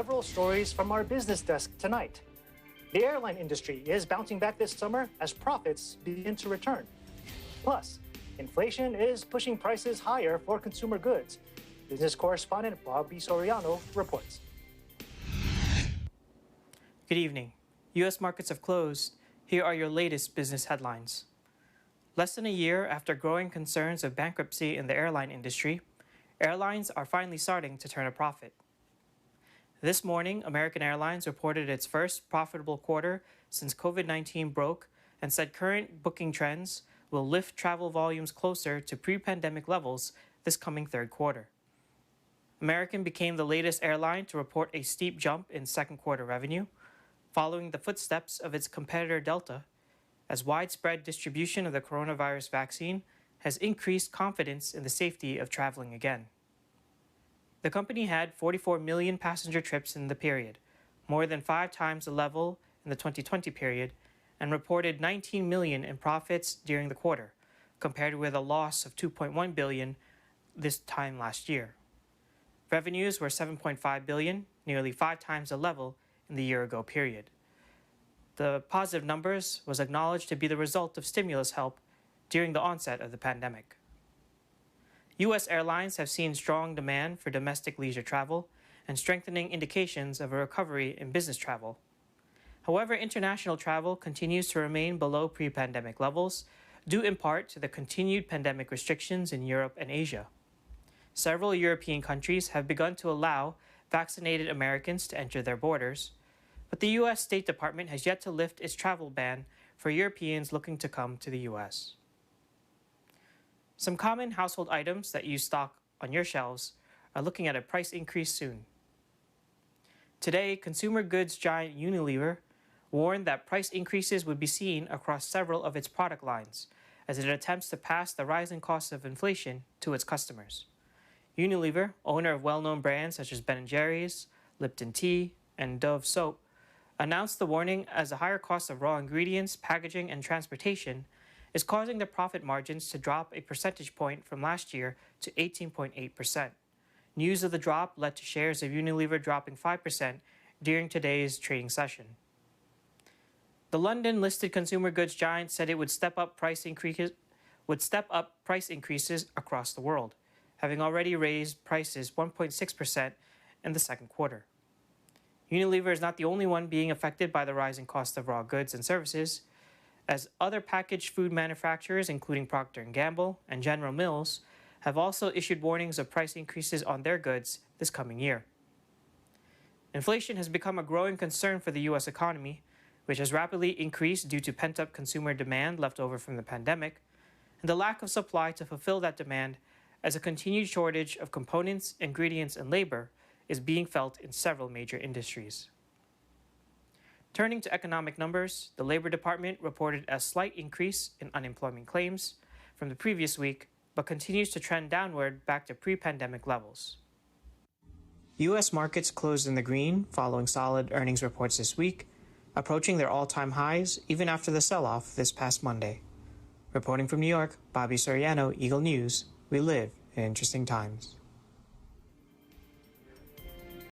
several stories from our business desk tonight. The airline industry is bouncing back this summer as profits begin to return. Plus, inflation is pushing prices higher for consumer goods. Business correspondent Bobby Soriano reports. Good evening. U.S. markets have closed. Here are your latest business headlines. Less than a year after growing concerns of bankruptcy in the airline industry, airlines are finally starting to turn a profit. This morning, American Airlines reported its first profitable quarter since COVID-19 broke and said current booking trends will lift travel volumes closer to pre-pandemic levels this coming third quarter. American became the latest airline to report a steep jump in second quarter revenue, following the footsteps of its competitor Delta, as widespread distribution of the coronavirus vaccine has increased confidence in the safety of traveling again. The company had 44 million passenger trips in the period, more than 5 times the level in the 2020 period, and reported 19 million in profits during the quarter, compared with a loss of 2.1 billion this time last year. Revenues were 7.5 billion, nearly 5 times the level in the year-ago period. The positive numbers was acknowledged to be the result of stimulus help during the onset of the pandemic. U.S. airlines have seen strong demand for domestic leisure travel and strengthening indications of a recovery in business travel. However, international travel continues to remain below pre-pandemic levels, due in part to the continued pandemic restrictions in Europe and Asia. Several European countries have begun to allow vaccinated Americans to enter their borders, but the U.S. State Department has yet to lift its travel ban for Europeans looking to come to the U.S. Some common household items that use stock on your shelves are looking at a price increase soon. Today, consumer goods giant Unilever warned that price increases would be seen across several of its product lines as it attempts to pass the rising costs of inflation to its customers. Unilever, owner of well-known brands such as Ben & Jerry's, Lipton Tea, and Dove soap, announced the warning as the higher cost of raw ingredients, packaging, and transportation is causing the profit margins to drop a percentage point from last year to 18.8%. News of the drop led to shares of Unilever dropping 5% during today's trading session. The London-listed consumer goods giant said it would step up price increases across the world, having already raised prices 1.6% in the second quarter. Unilever is not the only one being affected by the rising cost of raw goods and services, as other packaged food manufacturers, including Procter & Gamble and General Mills, have also issued warnings of price increases on their goods this coming year. Inflation has become a growing concern for the U.S. economy, which has rapidly increased due to pent-up consumer demand left over from the pandemic, and the lack of supply to fulfill that demand as a continued shortage of components, ingredients, and labor is being felt in several major industries. Turning to economic numbers, the Labor Department reported a slight increase in unemployment claims from the previous week, but continues to trend downward back to pre-pandemic levels. U.S. markets closed in the green following solid earnings reports this week, approaching their all-time highs even after the sell-off this past Monday. Reporting from New York, Bobby Soriano, Eagle News. We live in interesting times.